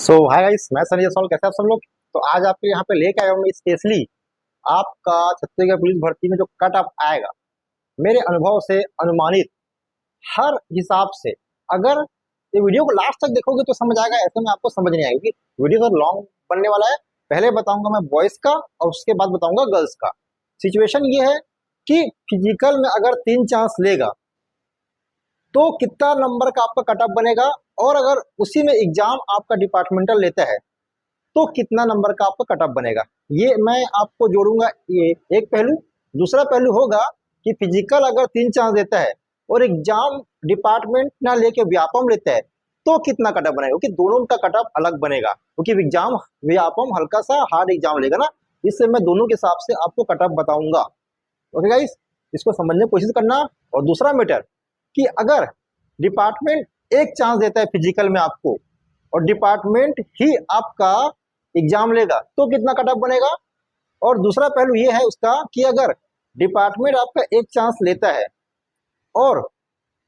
Hi guys, मैं Sanjay sol. कैसे आप सब लोग? तो आज आपके यहाँ पे लेके आया हूँ मैं स्पेशली आपका छत्तीसगढ़ पुलिस भर्ती में जो कट ऑफ आएगा, मेरे अनुभव से अनुमानित हर हिसाब से। अगर ये वीडियो को लास्ट तक देखोगे तो समझ आएगा, ऐसे में आपको समझ नहीं आएगी क्योंकि वीडियो तो लॉन्ग बनने वाला है। पहले बताऊंगा मैं बॉयज का और उसके बाद बताऊंगा गर्ल्स का। सिचुएशन ये है कि फिजिकल में अगर 3 चांस लेगा तो कितना नंबर का आपका कट ऑफ बनेगा, और अगर उसी में एग्जाम आपका डिपार्टमेंटल लेता है तो कितना नंबर का आपका कट ऑफ बनेगा। ये मैं आपको जोड़ूंगा, ये एक पहलू। दूसरा पहलू होगा कि फिजिकल अगर 3 चांस देता है और एग्जाम डिपार्टमेंट ना लेके व्यापम लेता है तो कितना कट ऑफ बनेगा, क्योंकि दोनों का कट ऑफ अलग बनेगा। क्योंकि एग्जाम व्यापम हल्का सा हार्ड एग्जाम लेगा ना, इससे मैं दोनों के हिसाब से आपको कट ऑफ बताऊंगा। ओके गाइस, इसको समझने की कोशिश करना। और दूसरा मैटर कि अगर डिपार्टमेंट एक चांस देता है फिजिकल में आपको और डिपार्टमेंट ही आपका एग्जाम लेगा तो कितना कट ऑफ बनेगा। और दूसरा पहलू ये है उसका कि अगर डिपार्टमेंट आपका एक चांस लेता है और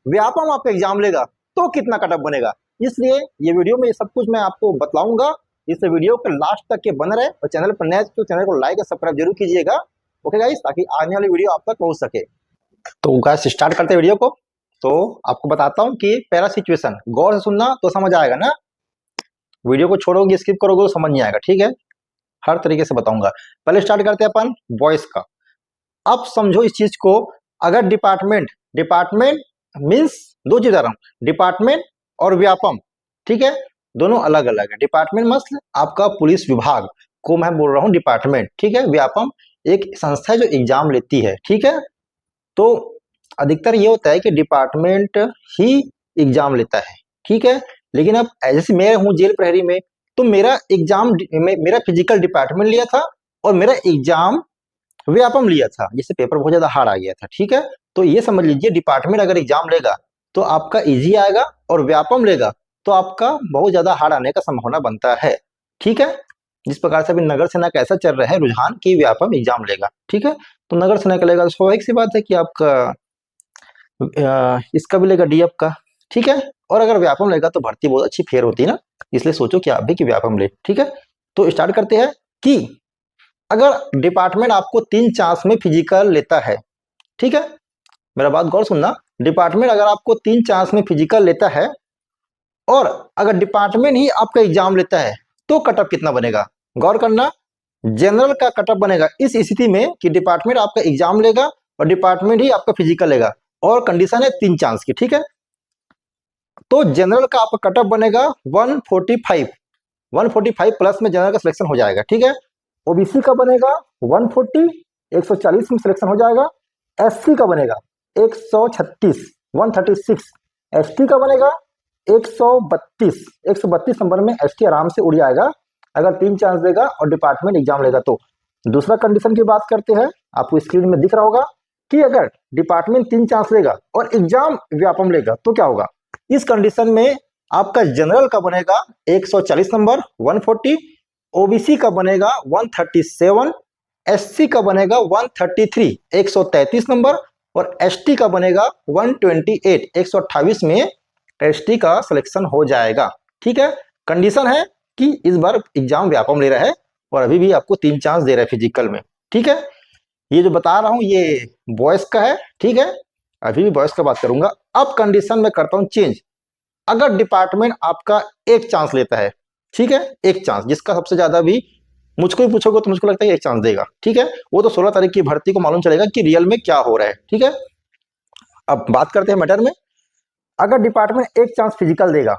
व्यापम आपका एग्जाम लेगा तो कितना कट ऑफ बनेगा। इसलिए ये वीडियो में ये सब कुछ मैं आपको बतलाऊंगा। इस वीडियो को लास्ट तक के बन रहे और चैनल पर नए तो चैनल को लाइक और सब्सक्राइब जरूर कीजिएगा। ओके गाइस, ताकि आने वाली वीडियो आप तक पहुंच सके। तो गाइस स्टार्ट करते हैं वीडियो को। तो आपको बताता हूँ कि पहला सिचुएशन गौर से सुनना तो समझ आएगा ना, वीडियो को छोड़ोगे स्किप करोगे तो समझ नहीं आएगा। ठीक है, हर तरीके से बताऊंगा। पहले स्टार्ट करते हैं अपन वॉइस का। अब समझो इस चीज को, अगर डिपार्टमेंट डिपार्टमेंट मीन्स दो चीज आ रहा हूं, डिपार्टमेंट और व्यापम। ठीक है, दोनों अलग अलग है। डिपार्टमेंट मतलब आपका पुलिस विभाग को मैं बोल रहा हूं डिपार्टमेंट। ठीक है, व्यापम एक संस्था है जो एग्जाम लेती है। ठीक है, तो अधिकतर ये होता है कि डिपार्टमेंट ही एग्जाम लेता है। ठीक है, लेकिन अब जैसे मैं हूँ जेल प्रहरी में, तो मेरा एग्जाम मेरा फिजिकल डिपार्टमेंट लिया था और मेरा एग्जाम व्यापम लिया था, जिससे पेपर बहुत ज्यादा हार्ड आ गया था। ठीक है, तो ये समझ लीजिए डिपार्टमेंट अगर एग्जाम लेगा तो आपका इजी आएगा और व्यापम लेगा तो आपका बहुत ज्यादा हार्ड आने का संभावना बनता है। ठीक है, जिस प्रकार से अभी नगर सेना का ऐसा चल रहा है रुझान की व्यापम एग्जाम लेगा। ठीक है, तो नगर सेना का लेगा तो स्वाभाविक सी बात है कि आपका इसका भी लेगा डीएफ का। ठीक है, और अगर व्यापम लेगा तो भर्ती बहुत अच्छी फेयर होती है ना, इसलिए सोचो कि आप भी कि व्यापम ले। ठीक है, तो स्टार्ट करते हैं कि अगर डिपार्टमेंट आपको 3 चांस में फिजिकल लेता है। ठीक है, मेरा बात गौर सुनना, डिपार्टमेंट अगर आपको 3 चांस में फिजिकल लेता है और अगर डिपार्टमेंट ही आपका एग्जाम लेता है तो कट ऑफ कितना बनेगा, गौर करना। जनरल का कट ऑफ बनेगा इस स्थिति में कि डिपार्टमेंट आपका एग्जाम लेगा और डिपार्टमेंट ही आपका फिजिकल लेगा और कंडीशन है 3 चांस की। ठीक है, तो जनरल का आपका कट ऑफ बनेगा 145। 145 प्लस में जनरल का सिलेक्शन हो जाएगा। ठीक है, ओबीसी का बनेगा 140, 140 में सिलेक्शन हो जाएगा। एससी का बनेगा 136, 136। एसटी का बनेगा 132, 132 नंबर में एसटी आराम से उड़ जाएगा अगर 3 चांस देगा और डिपार्टमेंट एग्जाम लेगा तो। दूसरा कंडीशन की बात करते हैं, आपको स्क्रीन में दिख रहा होगा कि अगर डिपार्टमेंट 3 चांस लेगा और एग्जाम व्यापम लेगा तो क्या होगा। इस कंडीशन में आपका जनरल का बनेगा 140 नंबर 140, ओबीसी का बनेगा 137, एससी का बनेगा 133 133 नंबर और एसटी का बनेगा 128 128 में एसटी का सिलेक्शन हो जाएगा। ठीक है, कंडीशन है कि इस बार एग्जाम व्यापम ले रहा है और अभी भी आपको 3 चांस दे रहा है फिजिकल में। ठीक है, ये जो बता रहा हूं ये बॉयज का है। ठीक है, अभी भी बॉयज का बात करूंगा। अब कंडीशन में करता हूं चेंज। अगर डिपार्टमेंट आपका एक चांस लेता है, ठीक है, एक चांस जिसका सबसे ज्यादा भी मुझको ही पूछोगे तो मुझको लगता है एक चांस देगा। ठीक है, वो तो 16 तारीख की भर्ती को मालूम चलेगा कि रियल में क्या हो रहा है। ठीक है, अब बात करते हैं मैटर में। अगर डिपार्टमेंट एक चांस फिजिकल देगा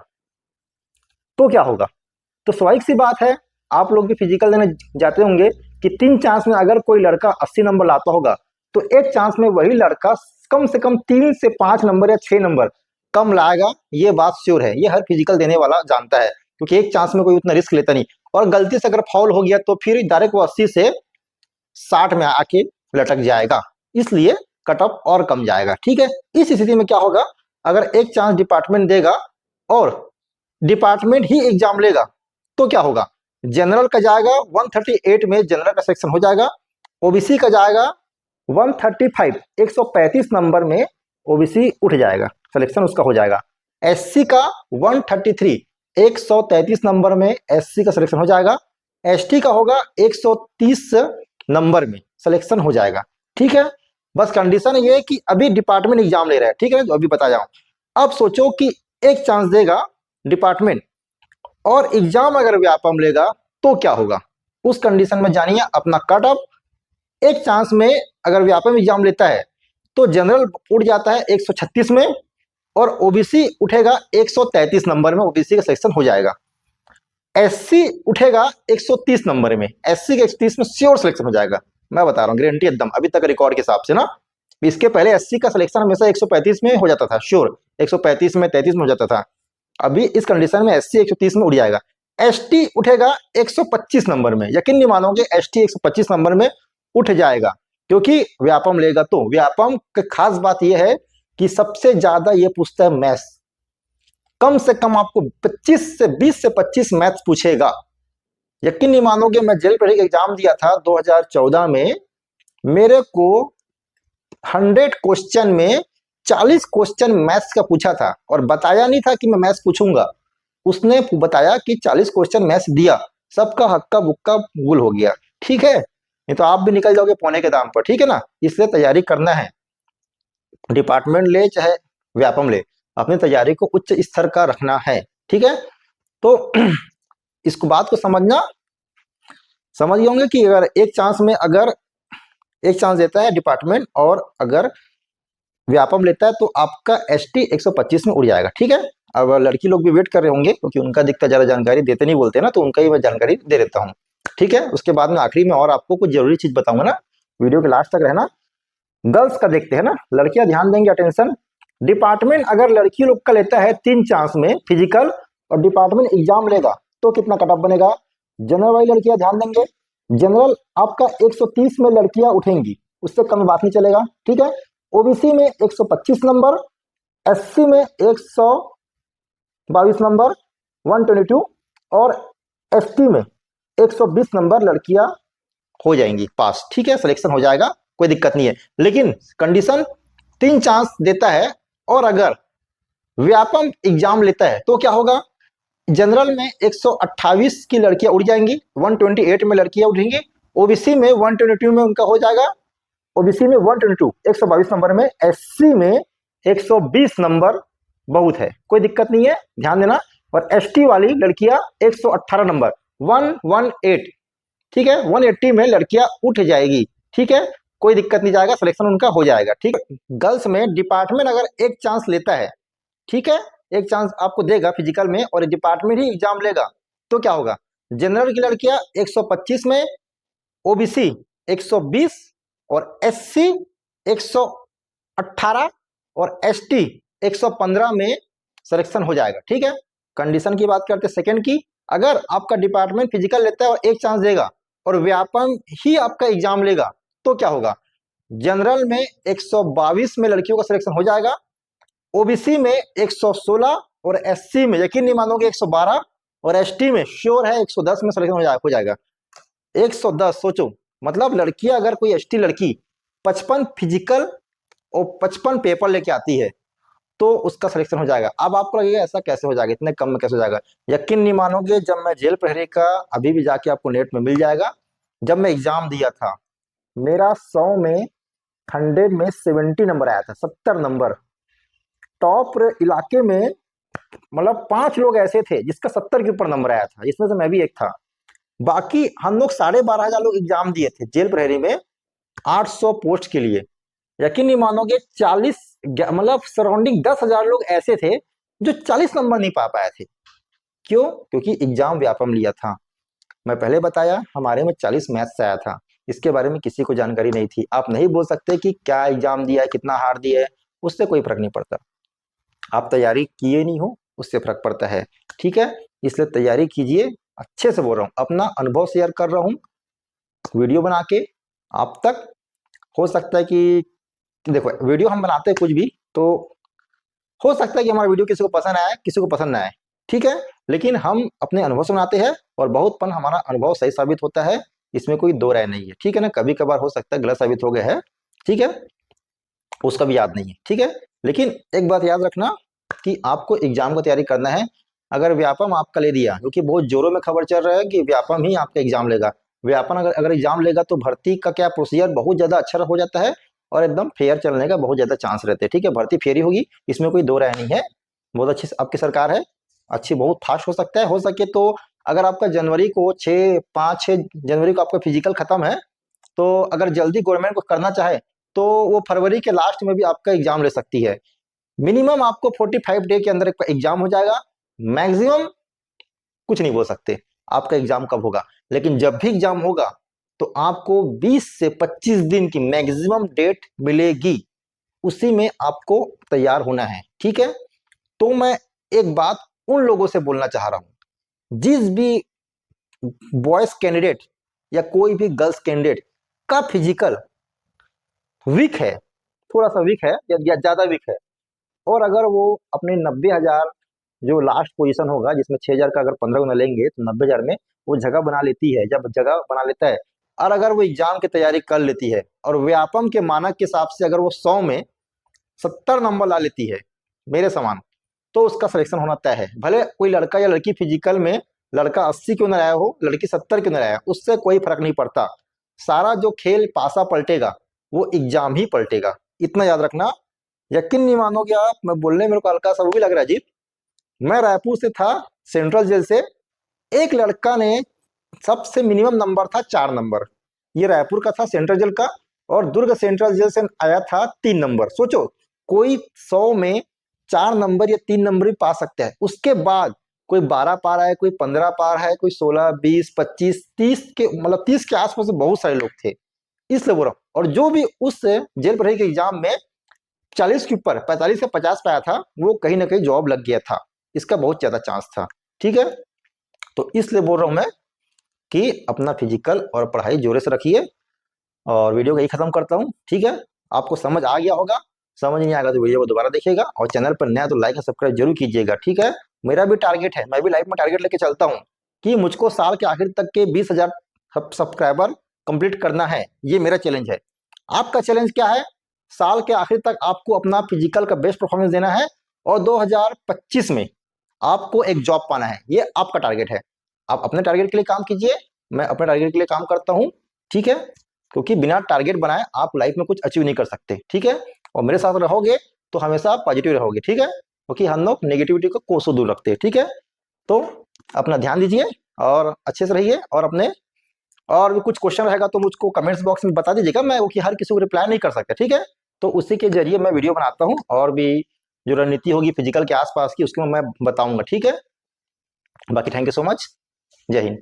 तो क्या होगा, तो स्वाभाविक सी बात है, आप लोग भी फिजिकल देने जाते होंगे कि 3 चांस में अगर कोई लड़का 80 नंबर लाता होगा तो एक चांस में वही लड़का कम से कम 3 से 5 नंबर या 6 नंबर कम लाएगा। ये बात श्योर है, ये हर फिजिकल देने वाला जानता है, क्योंकि एक चांस में कोई उतना रिस्क लेता नहीं। और गलती से अगर फाउल हो गया तो फिर डायरेक्ट वो 80 से 60 में आके लटक जाएगा, इसलिए कट ऑफ और कम जाएगा। ठीक है, इस स्थिति में क्या होगा, अगर एक चांस डिपार्टमेंट देगा और डिपार्टमेंट ही एग्जाम लेगा तो क्या होगा, जनरल का जाएगा 138 में जनरल का सेक्शन हो जाएगा। ओबीसी का जाएगा 135 135 नंबर में ओबीसी उठ जाएगा, सिलेक्शन उसका हो जाएगा। एससी का 133 133 नंबर में एससी का सिलेक्शन हो जाएगा, एसटी का होगा 130 नंबर में सिलेक्शन हो जाएगा। ठीक है, बस कंडीशन ये है कि अभी डिपार्टमेंट एग्जाम ले रहा है। ठीक है, जो अभी बता जाऊं। अब सोचो कि एक चांस देगा डिपार्टमेंट और एग्जाम अगर व्यापम लेगा तो क्या होगा। उस कंडीशन में जानिए अपना कट ऑफ। एक चांस में अगर व्यापम एग्जाम लेता है तो जनरल उठ जाता है 136 में और ओबीसी उठेगा 133 नंबर में, ओबीसी का सिलेक्शन हो जाएगा। एससी उठेगा 130 नंबर में, एससी के 130 में श्योर सिलेक्शन हो जाएगा। मैं बता रहा हूँ गारंटी एकदम, अभी तक रिकॉर्ड के हिसाब से ना। इसके पहले एससी का सिलेक्शन हमेशा 135 में हो जाता था श्योर, 135 में 33 में हो जाता था। अभी इस कंडीशन में एससी 130 में उड़ जाएगा। एसटी उठेगा 125 नंबर में, यकीन नहीं मानोगे एसटी 125 नंबर में उठ जाएगा, क्योंकि व्यापम लेगा। तो व्यापम की खास बात यह है कि सबसे ज्यादा ये पूछता है मैथ्स, कम से कम आपको 25 से 20 से 25 मैथ्स पूछेगा। यकीन नहीं मानोगे, मैं जेल पढ़ी का एग्जाम दिया था 2014 में, मेरे को 100 क्वेश्चन में 40 क्वेश्चन मैथ्स का पूछा था और बताया नहीं था कि मैं मैथ्स पूछूंगा। उसने बताया कि 40 क्वेश्चन मैथ्स दिया, सबका हक्का बुक्का गुल हो गया। ठीक है, नहीं तो आप भी निकल जाओगे पौने के दाम पर। ठीक है ना, इसलिए तैयारी करना है, डिपार्टमेंट ले चाहे व्यापम ले, अपनी तैयारी को उच्च स्तर का रखना है। ठीक है, तो इसको बात को समझना, समझ गए होंगे कि अगर एक चांस में अगर एक चांस देता है डिपार्टमेंट और अगर व्यापम लेता है तो आपका एसटी 125 में उड़ जाएगा। ठीक है, अब लड़की लोग भी वेट कर रहे होंगे क्योंकि उनका दिक्कत ज्यादा जानकारी देते नहीं बोलते ना, तो उनका ही मैं जानकारी दे देता हूँ। ठीक है, उसके बाद में आखिरी में और आपको कुछ जरूरी चीज बताऊंगा ना, वीडियो के लास्ट तक रहना। गर्ल्स का देखते हैं ना, लड़कियां ध्यान देंगे, अटेंशन। डिपार्टमेंट अगर लड़की लोग का लेता है 3 चांस में फिजिकल और डिपार्टमेंट एग्जाम लेगा तो कितना कट ऑफ बनेगा। जनरल वाली लड़कियां ध्यान देंगे, जनरल आपका 130 में लड़कियां उठेंगी, उससे कम बात नहीं चलेगा। ठीक है, ओबीसी में 125 नंबर, एससी में 122 नंबर 122 और एसटी में 120 नंबर लड़कियां हो जाएंगी पास। ठीक है, सिलेक्शन हो जाएगा, कोई दिक्कत नहीं है। लेकिन कंडीशन 3 चांस देता है और अगर व्यापम एग्जाम लेता है तो क्या होगा। जनरल में 128 की लड़कियां उड़ जाएंगी, 128 में लड़कियां उठेंगी, ओबीसी में 122 में उनका हो जाएगा, ओबीसी में 122 122 नंबर में, एससी में 120 नंबर बहुत है, कोई दिक्कत नहीं है, ध्यान देना। और एसटी वाली लड़कियां 118 नंबर 118, ठीक है, 180 में लड़कियां उठ जाएगी। ठीक है, कोई दिक्कत नहीं, जाएगा सिलेक्शन उनका हो जाएगा। ठीक है, गर्ल्स में डिपार्टमेंट अगर एक चांस लेता है, ठीक है, एक चांस आपको देगा फिजिकल में और डिपार्टमेंट ही एग्जाम लेगा तो क्या होगा। जनरल की लड़कियां 125 में, ओबीसी 120 और एससी 118 और एसटी 115 में सिलेक्शन हो जाएगा। ठीक है, कंडीशन की बात करते सेकंड की, अगर आपका डिपार्टमेंट फिजिकल लेता है और एक चांस देगा और व्यापम ही आपका एग्जाम लेगा तो क्या होगा। जनरल में 122 में लड़कियों का सिलेक्शन हो जाएगा, ओबीसी में 116 और एससी में यकीन नहीं मानोगे 112 और एसटी में श्योर है 110 में सिलेक्शन हो जाएगा। 110 सोचो, मतलब लड़कियां अगर कोई एसटी लड़की 55 फिजिकल और 55 पेपर लेके आती है तो उसका सिलेक्शन हो जाएगा। अब आपको लगेगा ऐसा कैसे हो जाएगा, इतने कम में कैसे हो जाएगा। यकीन नहीं मानोगे, जब मैं जेल प्रहरी का अभी भी जाके आपको नेट में मिल जाएगा, जब मैं एग्जाम दिया था मेरा 100 में 100 में 70 नंबर आया था, 70 नंबर। टॉप इलाके में मतलब 5 लोग ऐसे थे जिसका 70 के ऊपर नंबर आया था, जिसमें से मैं भी एक था। बाकी हम लोग 12,500 लोग एग्जाम दिए थे जेल प्रहरी में 800 पोस्ट के लिए। यकीन नहीं मानोगे 40 मतलब सराउंडिंग 10,000 लोग ऐसे थे जो 40 नंबर नहीं पा पाए थे। क्यों? क्योंकि एग्जाम व्यापम लिया था। मैं पहले बताया हमारे में 40 मैथ्स आया था, इसके बारे में किसी को जानकारी नहीं थी। आप नहीं बोल सकते कि क्या एग्जाम दिया है, कितना हार दिया है, उससे कोई फर्क नहीं पड़ता। आप तैयारी किए नहीं हो उससे फर्क पड़ता है। ठीक है, इसलिए तैयारी कीजिए। अच्छे से बोल रहा हूँ, अपना अनुभव शेयर कर रहा हूँ वीडियो बना के आप तक। हो सकता है कि देखो वीडियो हम बनाते हैं कुछ भी तो हो सकता है कि हमारा वीडियो किसी को पसंद आए किसी को पसंद ना आए, ठीक है, लेकिन हम अपने अनुभव से बनाते हैं और बहुत पन हमारा अनुभव सही साबित होता है, इसमें कोई दो राय नहीं है। ठीक है ना, कभी कभार हो सकता है गलत साबित हो गया है, ठीक है, उसका भी याद नहीं है। ठीक है, लेकिन एक बात याद रखना कि आपको एग्जाम की तैयारी करना है, अगर व्यापम आपका ले दिया, क्योंकि बहुत जोरों में खबर चल रहा है कि व्यापम ही आपका एग्जाम लेगा, व्यापम अगर अगर एग्जाम लेगा तो भर्ती का क्या प्रोसीजर बहुत ज्यादा अच्छा हो जाता है और एकदम फेयर चलने का बहुत ज्यादा चांस रहते हैं। ठीक है, भर्ती फेयर ही होगी, इसमें कोई दो राय नहीं है। बहुत अच्छी आपकी सरकार है, अच्छी बहुत फास्ट हो सकता है, हो सके तो अगर आपका जनवरी को 5-6 जनवरी को आपका फिजिकल खत्म है, तो अगर जल्दी गवर्नमेंट को करना चाहे तो वो फरवरी के लास्ट में भी आपका एग्जाम ले सकती है। मिनिमम आपको 45 डे के अंदर एग्जाम हो जाएगा, मैक्सिमम कुछ नहीं बोल सकते आपका एग्जाम कब होगा, लेकिन जब भी एग्जाम होगा तो आपको 20 से 25 दिन की मैक्सिमम डेट मिलेगी, उसी में आपको तैयार होना है। ठीक है, तो मैं एक बात उन लोगों से बोलना चाह रहा हूं, जिस भी बॉयज कैंडिडेट या कोई भी गर्ल्स कैंडिडेट का फिजिकल वीक है, थोड़ा सा वीक है या ज्यादा वीक है, और अगर वो अपने 90,000 जो लास्ट पोजीशन होगा, जिसमें 6,000 का अगर 15 गुना लेंगे तो 90,000 में वो जगह बना लेती है, जब जगह बना लेता है और अगर वो एग्जाम की तैयारी कर लेती है और व्यापम के मानक के हिसाब से अगर वो 100 में 70 नंबर ला लेती है मेरे समान, तो उसका सिलेक्शन होना तय है। भले कोई लड़का या लड़की फिजिकल में लड़का 80 क्यों न आया हो, लड़की 70 क्यों न आया, उससे कोई फर्क नहीं पड़ता। सारा जो खेल पासा पलटेगा वो एग्जाम ही पलटेगा, इतना याद रखना। यकीन नहीं मानोगे आप, मैं बोलने मेरे को हल्का सा वो भी लग रहा है अजीब। मैं रायपुर से था, सेंट्रल जेल से, एक लड़का ने सबसे मिनिमम नंबर था 4 नंबर, ये रायपुर का था सेंट्रल जेल का, और दुर्ग सेंट्रल जेल से आया था 3 नंबर। सोचो, कोई 100 में 4 नंबर या 3 नंबर भी पा सकता है, उसके बाद कोई 12 पा रहा है, कोई 15 पा रहा है, कोई 16, 20, 25, 30 के मतलब 30 के आसपास बहुत सारे लोग थे, इसलिए बोल रहा हूँ। और जो भी उस जेल प्रहरी के एग्जाम में 40 के ऊपर 45 से 50 पाया था, वो कहीं ना कहीं जॉब लग गया था, इसका बहुत ज्यादा चांस था। ठीक है, तो इसलिए बोल रहा हूं मैं कि अपना फिजिकल और पढ़ाई जोरे से रखिए, और वीडियो को यही खत्म करता हूं। ठीक है, आपको समझ आ गया होगा, समझ नहीं आएगा तो वीडियो को दोबारा देखिएगा, और चैनल पर नया तो लाइक और सब्सक्राइब जरूर कीजिएगा। ठीक है, मेरा भी टारगेट है, मैं भी लाइफ में टारगेट लेके चलता हूँ कि मुझको साल के आखिर तक के 20,000 सब्सक्राइबर कंप्लीट करना है, ये मेरा चैलेंज है। आपका चैलेंज क्या है? साल के आखिर तक आपको अपना फिजिकल का बेस्ट परफॉर्मेंस देना है और 2025 में आपको एक जॉब पाना है, ये आपका टारगेट है। आप अपने टारगेट के लिए काम कीजिए, मैं अपने टारगेट के लिए काम करता हूं। ठीक है, क्योंकि बिना टारगेट बनाए आप लाइफ में कुछ अचीव नहीं कर सकते। ठीक है, और मेरे साथ रहोगे तो हमेशा पॉजिटिव रहोगे। ठीक है, क्योंकि हम लोग नेगेटिविटी को कोसों दूर रखते हैं। ठीक है, तो अपना ध्यान दीजिए और अच्छे से रहिए, और अपने और भी कुछ क्वेश्चन रहेगा तो मुझको कमेंट्स बॉक्स में बता दीजिएगा, मैं वो कि हर किसी को रिप्लाई नहीं कर सकता। ठीक है, तो उसी के जरिए मैं वीडियो बनाता हूँ, और भी जो रणनीति होगी फिजिकल के आसपास की उसकी मैं बताऊंगा। ठीक है, बाकी थैंक यू सो मच, जय हिंद।